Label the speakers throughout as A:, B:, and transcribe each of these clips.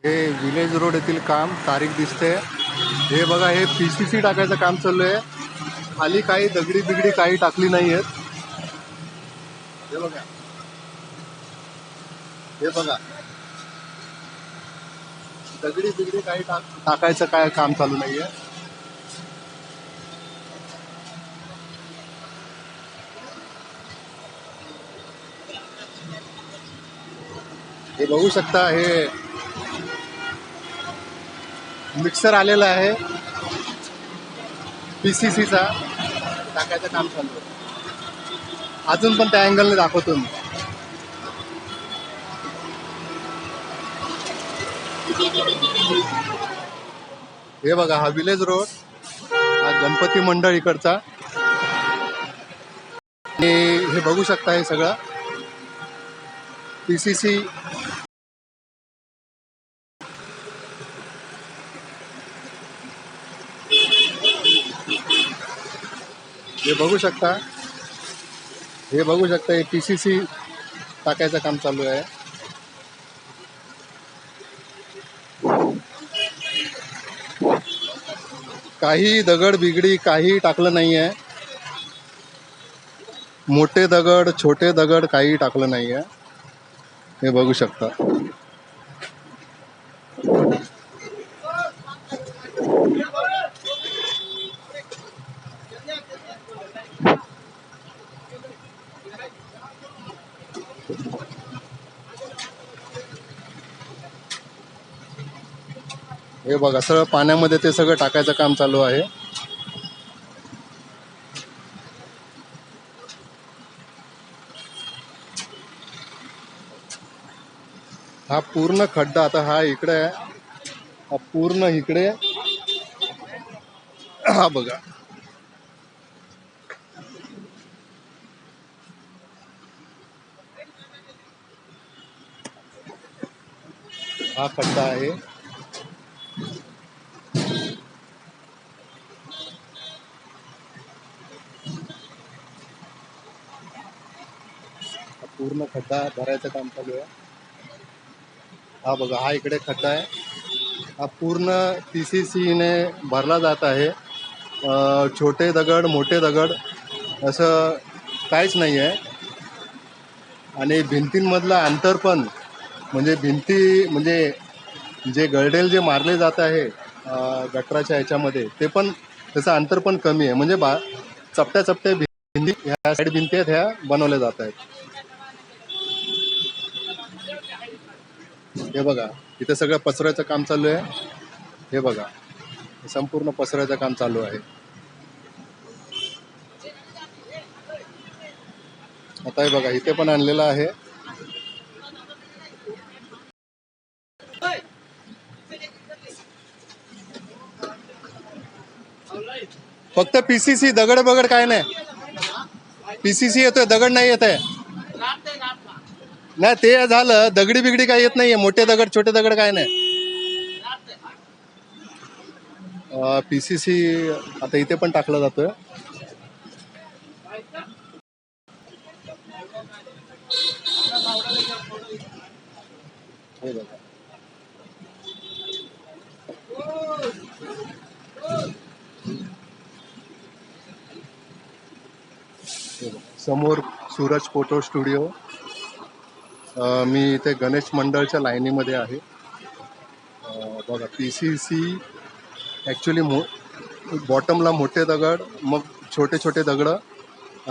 A: हे village road येथील काम तारीख दिसते. हे बघा, हे पीसीसी टाकायचं काम चालू आहे. खाली काही दगडी बिगडी काही टाकली नाही आहेत. हे बघा, हे बघा, दगडी बिगडी काही टाकायचं काय काम चालू नाहीये. हे बघू शकता, हे मिक्सर आलेला आहे पीसीसीचा, टाकायचं काम चालू आहे. अजून पण त्या अँगलने दाखवतो मी. हे बघा, हा विलेज रोड, हा गणपती मंडळ इकडचा. आणि हे बघू शकता, हे सगळं पीसीसी. हे बघू शकता, हे बघू शकता, हे पीसीसी टाकायचं काम चालू आहे. काही दगड बिगडी काही टाकलं नाही आहे. मोठे दगड छोटे दगड काही टाकलं नाही आहे. हे बघू शकता. हे बघा, सगळं पाण्यामध्ये ते सगळं टाकायचं काम चालू आहे. हा पूर्ण खड्डा, आता हा इकडे आहे, हा पूर्ण इकडे, हा बघा, हा खड्डा आहे. पूर्ण खड्डा भरायचं काम चालू आहे. हा बघा, हा इकडे खड्डा आहे. हा पूर्ण पीसीसीने भरला जात आहे. छोटे दगड मोठे दगड असं काहीच नाही आहे. आणि भिंतींमधलं अंतर पण, म्हणजे भिंती, म्हणजे जे गर्डेल जे मारले जात आहे गटराच्या ह्याच्यामध्ये, ते पण त्याचं अंतर पण कमी आहे. म्हणजे चपट्या चपट्या भिंती, ह्या साईड भिंती आहेत, ह्या बनवल्या जात आहेत. हे बघा, इथे सगळं पसरायचं काम चालू आहे. हे बघा, संपूर्ण पसरायचं काम चालू आहे. आता हे बघा, इथे पण आणलेलं आहे. फक्त पीसीसी, दगड बगड काय नाही. पीसीसी येतोय, दगड नाही येत आहे. नाही, ते झालं, दगडी बिगडी काही येत नाहीये. मोठे दगड छोटे दगड काय नाही. पीसीसी आता इथे पण टाकलं जातोय. हे बघा, समोर सूरज फोटो स्टुडिओ. मी इथे गणेश मंडळच्या लाईनीमध्ये आहे. बघा, पीसीसी ॲक्च्युली बॉटमला मोठे दगड, मग छोटे छोटे दगड,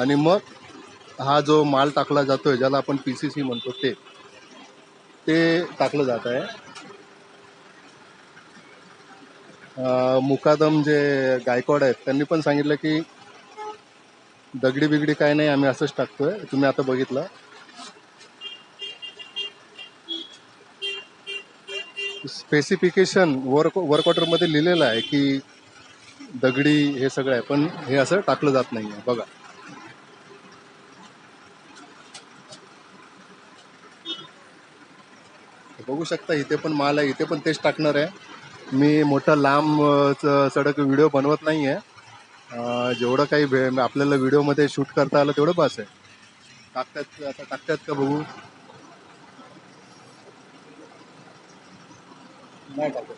A: आणि मग हा जो माल टाकला जातोय, ज्याला आपण पीसीसी म्हणतो, ते टाकलं जात आहे. मुकादम जे गायकवाड आहेत, त्यांनी पण सांगितलं की दगडी बिगडी काय नाही, आम्ही असंच टाकतोय. तुम्ही आता बघितलं, स्पेसिफिकेशन वर्क ऑर्डरमध्ये लिहिलेलं आहे की दगडी हे सगळं आहे, पण हे असं टाकलं जात नाही आहे. बघा, बघू शकता, इथे पण माल आहे, इथे पण तेच टाकणार आहे. मी मोठा लांब सडक व्हिडिओ बनवत नाही आहे. जेवढं काही आपल्याला व्हिडिओमध्ये शूट करता आलं तेवढं बस आहे. टाकतात, आता टाकतात का बघू. नाही टाकत.